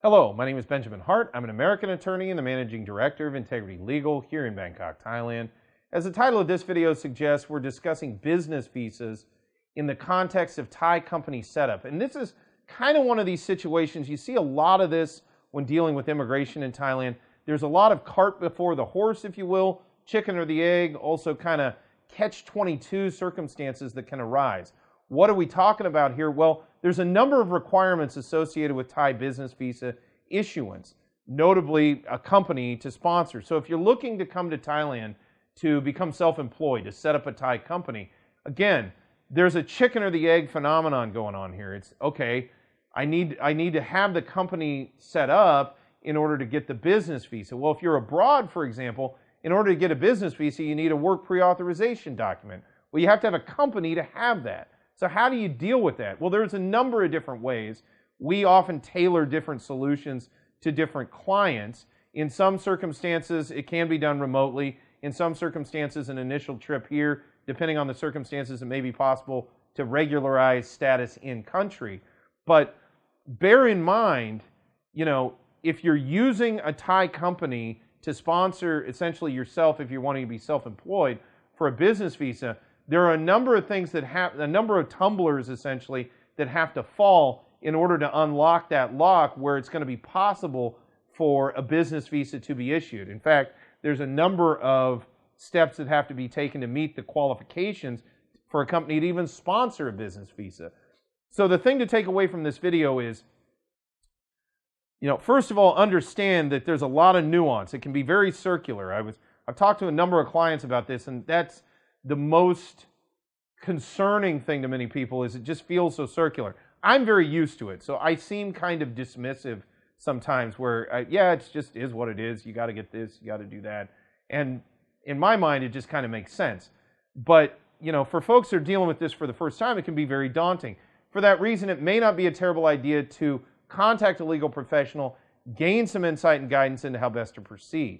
Hello, my name is Benjamin Hart. I'm an American attorney and the managing director of Integrity Legal here in Bangkok, Thailand. As the title of this video suggests, we're discussing business visas in the context of Thai company setup. And this is kind of one of these situations. You see a lot of this when dealing with immigration in Thailand. There's a lot of cart before the horse, if you will, chicken or the egg, also kind of catch-22 circumstances that can arise. What are we talking about here? Well, there's a number of requirements associated with Thai business visa issuance, notably a company to sponsor. So if you're looking to come to Thailand to become self-employed, to set up a Thai company, again, there's a chicken or the egg phenomenon going on here. It's, okay, I need to have the company set up in order to get the business visa. Well, if you're abroad, for example, in order to get a business visa, you need a work pre-authorization document. Well, you have to have a company to have that. So how do you deal with that? Well, there's a number of different ways. We often tailor different solutions to different clients. In some circumstances, it can be done remotely. In some circumstances, an initial trip here, depending on the circumstances, it may be possible to regularize status in country. But bear in mind, if you're using a Thai company to sponsor essentially yourself, if you're wanting to be self-employed for a business visa, there are a number of things that a number of tumblers essentially that have to fall in order to unlock that lock where it's going to be possible for a business visa to be issued. In fact, there's a number of steps that have to be taken to meet the qualifications for a company to even sponsor a business visa. So the thing to take away from this video is, first of all, understand that there's a lot of nuance. It can be very circular. I've talked to a number of clients about this, and that's the most concerning thing to many people is it just feels so circular. I'm very used to it, so I seem kind of dismissive sometimes where, it just is what it is. You got to get this, you got to do that. And in my mind, it just kind of makes sense. But, for folks that are dealing with this for the first time, it can be very daunting. For that reason, it may not be a terrible idea to contact a legal professional, gain some insight and guidance into how best to proceed.